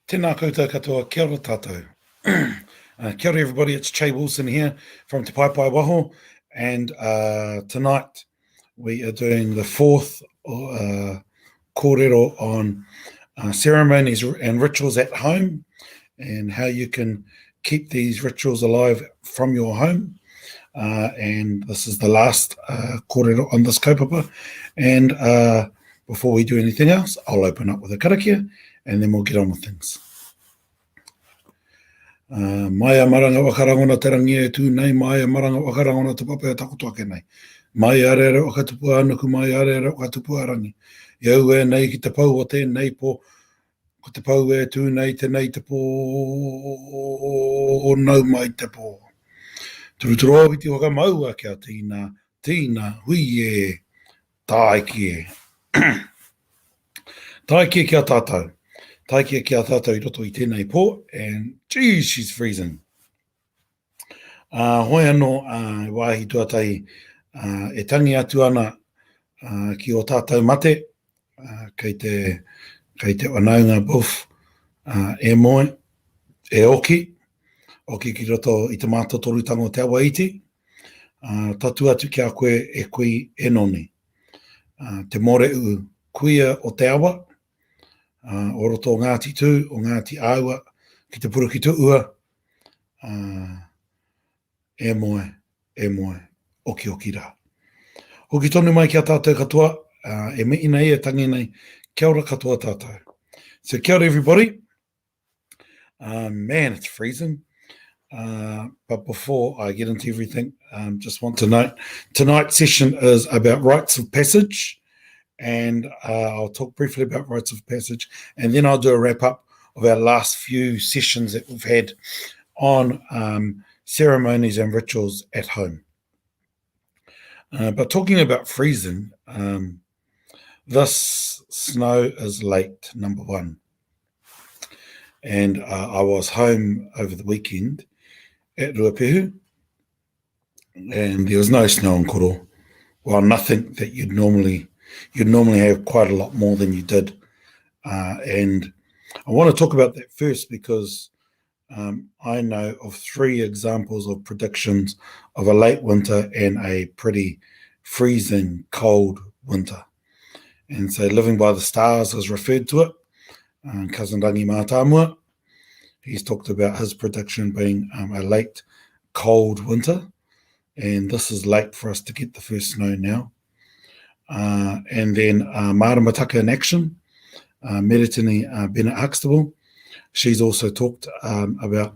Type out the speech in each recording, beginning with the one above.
Tēnā koutou katoa, kia ora tātou. Kia ora everybody, it's Che Wilson here from Te Pai Pai Waho, and tonight we are doing the fourth kōrero on ceremonies and rituals at home, and how you can keep these rituals alive from your home. And this is the last kōrero on this kaupapa. And before we do anything else, I'll open up with a karakia, and then we'll get on with things. Maia maranga wakarangona te rangi e tūnei, maia maranga wakarangona te papai a takotoake nei. Mai arere o katupu anuku, mai arere o katupu arangi. Iau e nei ki te pau o tēnei po, ko te pau e tūnei te nei te pō, o nau mai te pō. Turuturu o hiti waka maua kia tīna, hui e, tāiki e. Tāiki e kia tātou. Tāiki e kia tātou I roto I tēnei pō, and geez, she's freezing. Hoi anō wāhi tuatai e tangi atu ana ki o tātou mate, kei te wanaunga buf, e moe, e oki ki roto I te mātou torutango te awa iti, tatu atu ki a koe e kui e noni. Te more u kuia o te awa, o roto o Ngāti Tū, o Ngāti Aua, ki te pura ki tu ua, e moe, oki rā. Hoki tonu mai kia tātou katoa, e mei nei, e tangi nei, kia ora katoa tātou. So kia ora everybody. Man, it's freezing. But before I get into everything, just want to note, tonight's session is about rites of passage. And I'll talk briefly about rites of passage, and then I'll do a wrap-up of our last few sessions that we've had on ceremonies and rituals at home. But talking about freezing, this snow is late, number one. And I was home over the weekend at Ruapehu, and there was no snow in Koro. Well, nothing that you'd normally have quite a lot more than you did. And I want to talk about that first because I know of 3 examples of predictions of a late winter and a pretty freezing cold winter. And so living by the stars is referred to it. Cousin Rangi Mātāmua, he's talked about his prediction being a late cold winter. And this is late for us to get the first snow now. And then Māramataka in Action, Meritini Bennett Huxtable, she's also talked about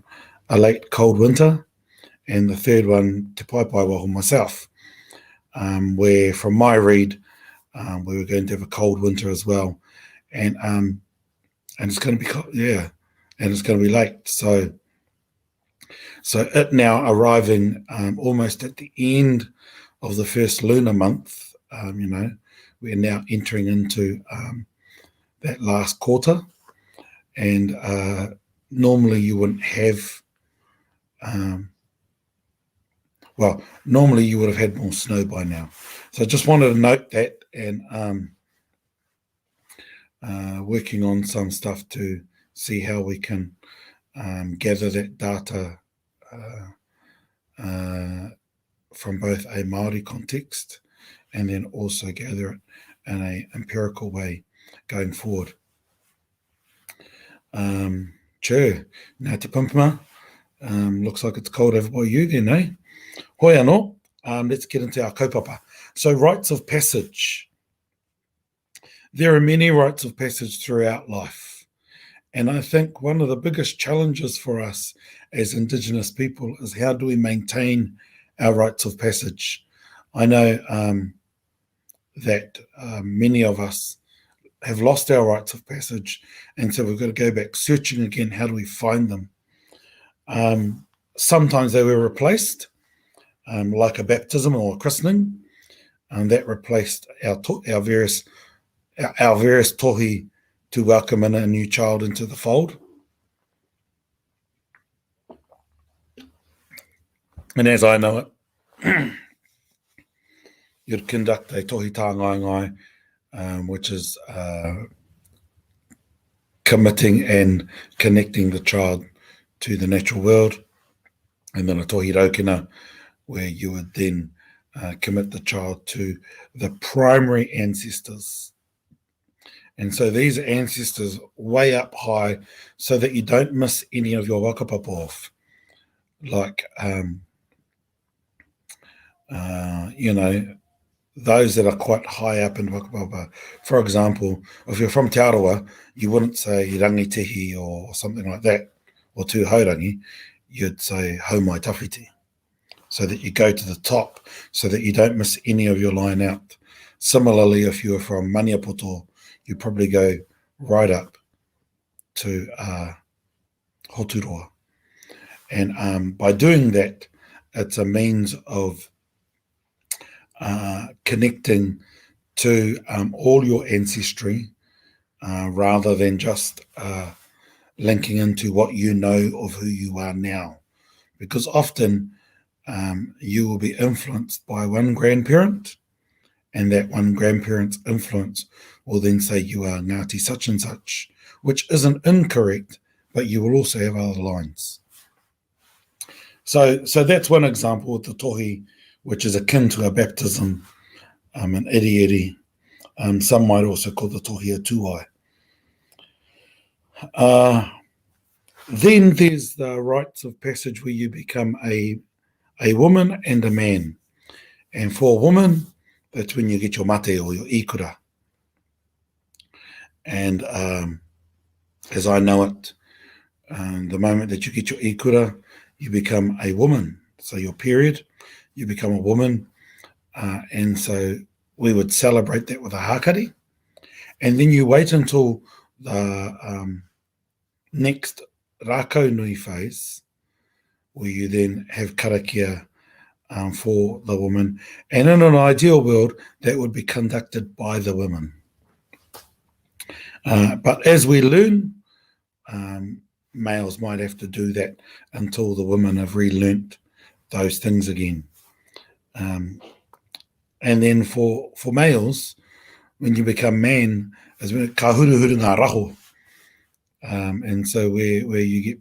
a late cold winter. And the third one, Te Pai Pai Waho myself, where from my read, we were going to have a cold winter as well. And it's going to be cold, yeah, and it's going to be late. So it now arriving almost at the end of the first lunar month. We're now entering into that last quarter, and normally you wouldn't have, normally you would have had more snow by now. So I just wanted to note that, and working on some stuff to see how we can gather that data from both a Māori context and then also gather it in an empirical way going forward. Nā te pimpima, looks like it's cold over by you then, eh? Hoi anō, let's get into our kaupapa. So rites of passage. There are many rites of passage throughout life. And I think one of the biggest challenges for us as Indigenous people is how do we maintain our rites of passage? I know that many of us have lost our rites of passage, and so we've got to go back searching again. How do we find them? Sometimes they were replaced, like a baptism or a christening, and that replaced our various tohi to welcome in a new child into the fold. And as I know it, you'd conduct a tohi tā ngai, which is committing and connecting the child to the natural world. And then a tohi raukina, where you would then commit the child to the primary ancestors. And so these ancestors way up high so that you don't miss any of your wakapapa off. Like, those that are quite high up in wakapapa. For example, if you're from Te Arawa, you wouldn't say rangitihi or something like that, or tu haurangi, you'd say haumai tawhiti, so that you go to the top, so that you don't miss any of your line out. Similarly, if you were from Maniapoto, you probably go right up to Hoturoa. And by doing that, it's a means of connecting to all your ancestry rather than just linking into what you know of who you are now. Because often you will be influenced by one grandparent, and that one grandparent's influence will then say you are Ngāti such and such, which isn't incorrect, but you will also have other lines. So that's one example of the tohi, which is akin to a baptism, an iri. Some might also call the tohi a tuai. Then there's the rites of passage where you become a woman and a man. And for a woman, that's when you get your mate or your ikura. And as I know it, the moment that you get your ikura, you become a woman. So your period, you become a woman. And so we would celebrate that with a hakari. And then you wait until the next rako nui phase, where you then have karakia for the woman. And in an ideal world, that would be conducted by the women. But as we learn, males might have to do that until the women have relearnt those things again. And then for males, when you become man, is ka huruhuru ngā raho. And so where you get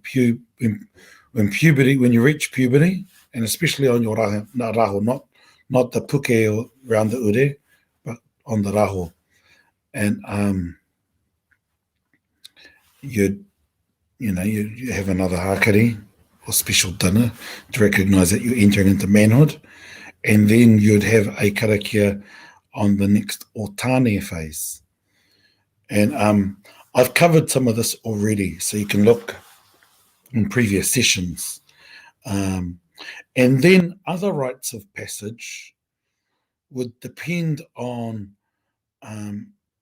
when you reach puberty, and especially on your raho, not the puke or around the ure, but on the raho. And you have another hakari or special dinner to recognise that you're entering into manhood, and then you'd have a karakia on the next otane phase. And I've covered some of this already, so you can look in previous sessions. And then other rites of passage would depend on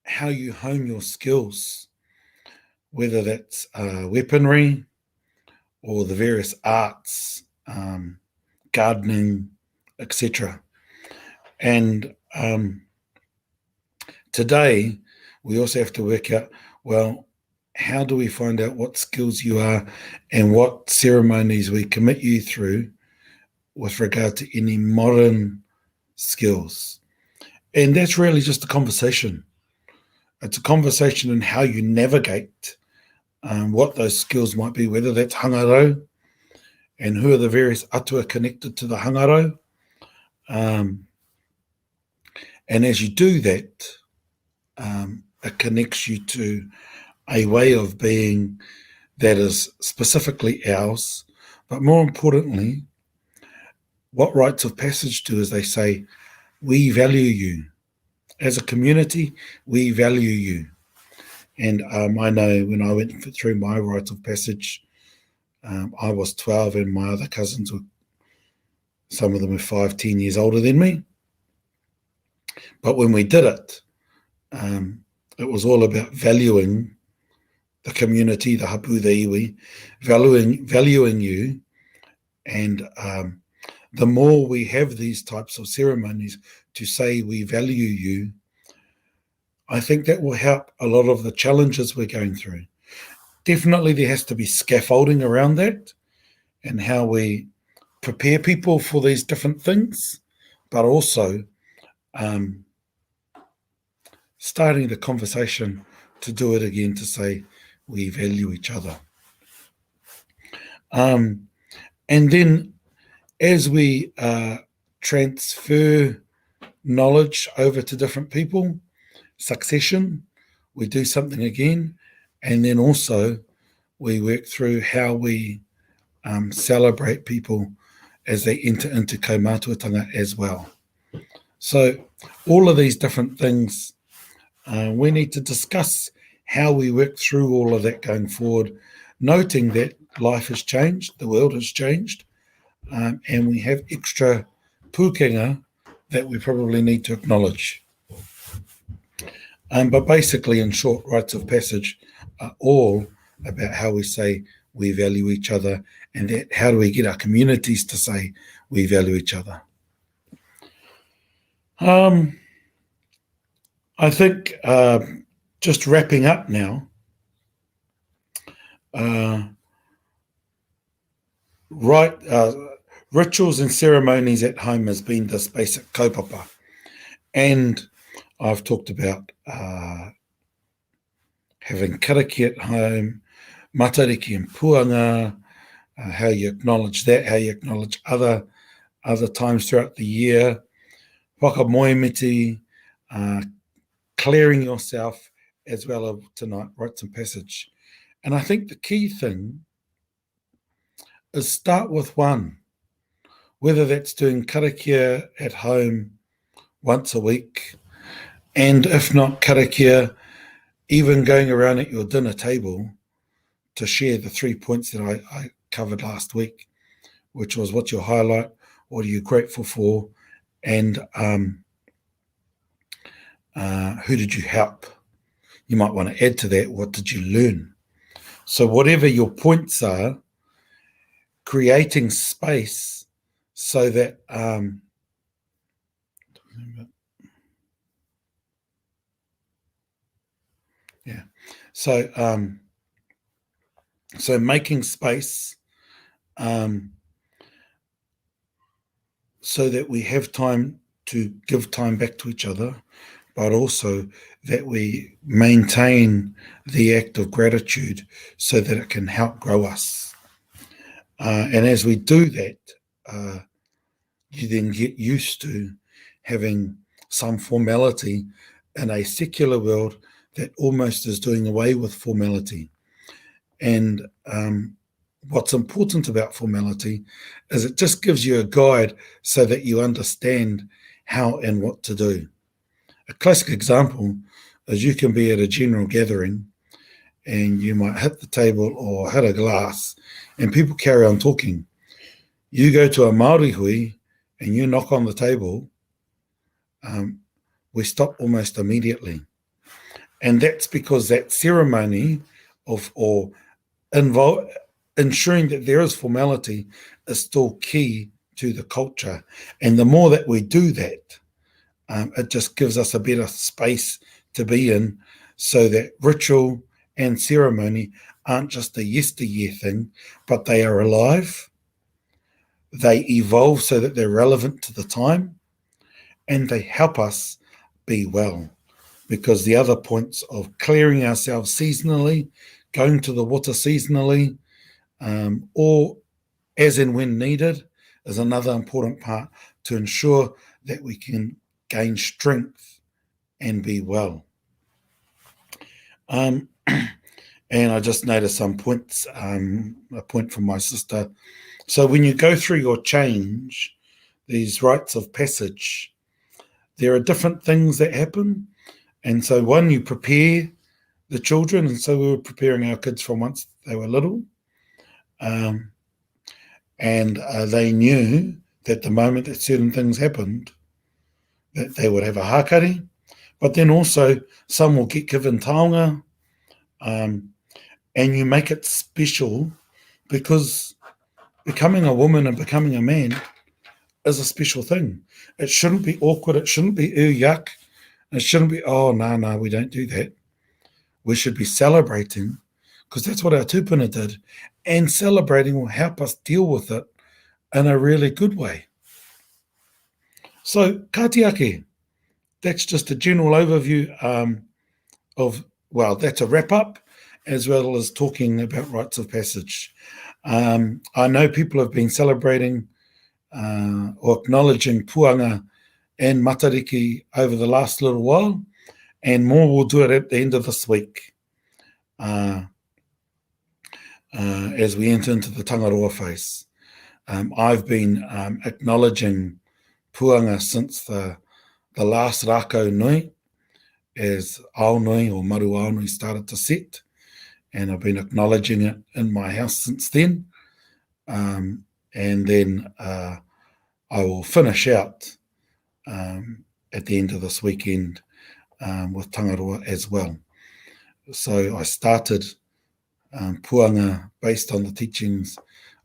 how you hone your skills, whether that's weaponry or the various arts, gardening, etc. And today, we also have to work out, well, how do we find out what skills you are and what ceremonies we commit you through with regard to any modern skills? And that's really just a conversation. It's a conversation in how you navigate what those skills might be, whether that's hangaro and who are the various atua connected to the hangaro. And as you do that, it connects you to a way of being that is specifically ours. But more importantly, what rites of passage do is they say, we value you. As a community, we value you. And I know when I went through my rites of passage, I was 12 and my other cousins were, some of them were 5, 10 years older than me. But when we did it, it was all about valuing the community, the hapu, the iwi, valuing you. And the more we have these types of ceremonies to say we value you, I think that will help a lot of the challenges we're going through. Definitely there has to be scaffolding around that and how we prepare people for these different things, but also starting the conversation to do it again, to say we value each other. And then as we transfer knowledge over to different people, succession, we do something again, and then also we work through how we celebrate people as they enter into kaumātuatanga as well. So all of these different things, we need to discuss how we work through all of that going forward, noting that life has changed, the world has changed, and we have extra pukenga that we probably need to acknowledge. But basically, in short, rites of passage are all about how we say we value each other, and that how do we get our communities to say we value each other. I think just wrapping up now, rituals and ceremonies at home has been this basic kaupapa. And I've talked about having karakia at home, matariki and puanga, how you acknowledge that, how you acknowledge other times throughout the year, whakamoemiti, clearing yourself, as well as tonight, rites and passage. And I think the key thing is start with one, whether that's doing karakia at home once a week, and if not karakia, even going around at your dinner table to share the 3 points that I covered last week, which was what's your highlight, what are you grateful for, and who did you help? You might want to add to that, what did you learn? So whatever your points are, creating space so that so making space so that we have time to give time back to each other, but also that we maintain the act of gratitude so that it can help grow us. And as we do that, you then get used to having some formality in a secular world that almost is doing away with formality. And what's important about formality is it just gives you a guide so that you understand how and what to do. A classic example is you can be at a general gathering and you might hit the table or hit a glass and people carry on talking. You go to a Māori hui and you knock on the table, we stop almost immediately. And that's because that ceremony ensuring that there is formality is still key to the culture. And the more that we do that, it just gives us a better space to be in so that ritual and ceremony aren't just a yesteryear thing, but they are alive. They evolve so that they're relevant to the time, and they help us be well. Because the other points of clearing ourselves seasonally, going to the water seasonally, or as and when needed, is another important part to ensure that we can gain strength and be well. And I just noticed some points, a point from my sister. So when you go through your change, these rites of passage, there are different things that happen. And so one, you prepare the children, and so we were preparing our kids from once they were little. And they knew that the moment that certain things happened, that they would have a hakari. But then also some will get given taonga, and you make it special because becoming a woman and becoming a man is a special thing. It shouldn't be awkward. It shouldn't be yuck. It shouldn't be, oh, no, we don't do that. We should be celebrating because that's what our tupuna did. And celebrating will help us deal with it in a really good way. So, katiake, that's just a general overview that's a wrap up. as well as talking about rites of passage. I know people have been celebrating or acknowledging puanga and matariki over the last little while, and more will do it at the end of this week as we enter into the tangaroa phase. I've been acknowledging puanga since the last rako nui, as ao nui or maru ao nui started to set, and I've been acknowledging it in my house since then. And then I will finish out at the end of this weekend with tangaroa as well. So I started puanga based on the teachings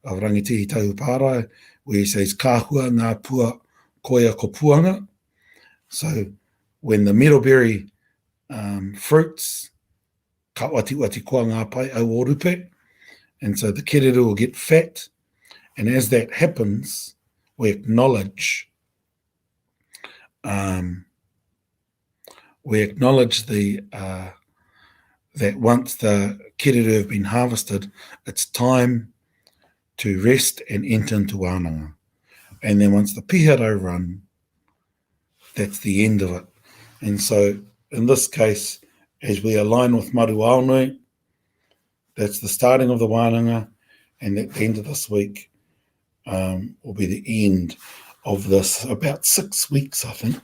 of Rangitihi Taupārai, where he says, kāhua ngā pua koia ko puanga. So when the meadowberry fruits, ka wati koa ngā pai au o rupe, and so the kerere will get fat. And as that happens, we acknowledge the that once the kerere have been harvested, it's time to rest and enter into wānanga. And then once the piharo run, that's the end of it. And so in this case, as we align with Maru Aonui, that's the starting of the wānanga, and at the end of this week will be the end of this, about 6 weeks, I think.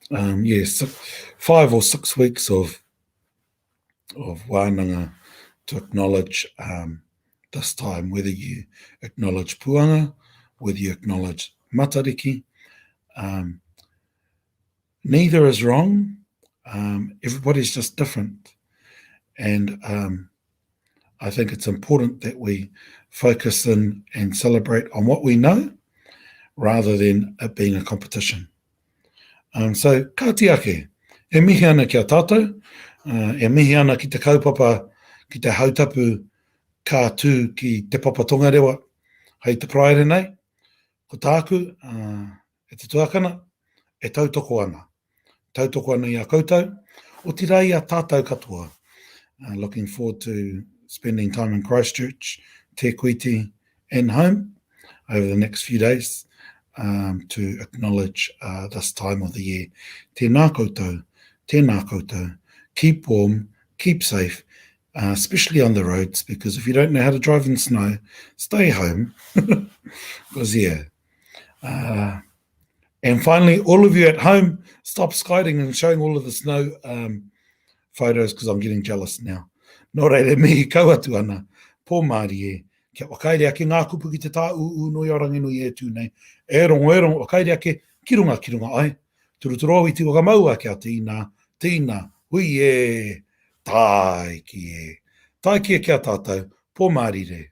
5 or 6 weeks of wānanga to acknowledge this time, whether you acknowledge puanga, whether you acknowledge matariki. Neither is wrong. Everybody's just different. And I think it's important that we focus in and celebrate on what we know rather than it being a competition. So, ka te ake, e mihi ana ki a tātou, e mihi ana ki te kaupapa, ki te hautapu kā tū ki te papatonga rewa, hei te praere nei, ko tāku, e te tuakana, e tautoko ana. Tautoko ana i a koutou, o te rei a tātou katoa. Looking forward to spending time in Christchurch, Te Kuiti, and home over the next few days to acknowledge this time of the year. Tēnā koutou, tēnā koutou. Keep warm, keep safe, especially on the roads, because if you don't know how to drive in snow, stay home. Because, and finally, all of you at home, stop skiding and showing all of the snow photos, because I'm getting jealous now. Nō reire mihi kauatu ana, pō Māori e, kia wakaere ake ngā kupu ki te tā uu noi orangi nui e tūnei, e rongo, wakaere ake, kirunga ai, turuturo au i te wakamaua kia tīna, hui e, tai ki e kia tātou, pō Māori re.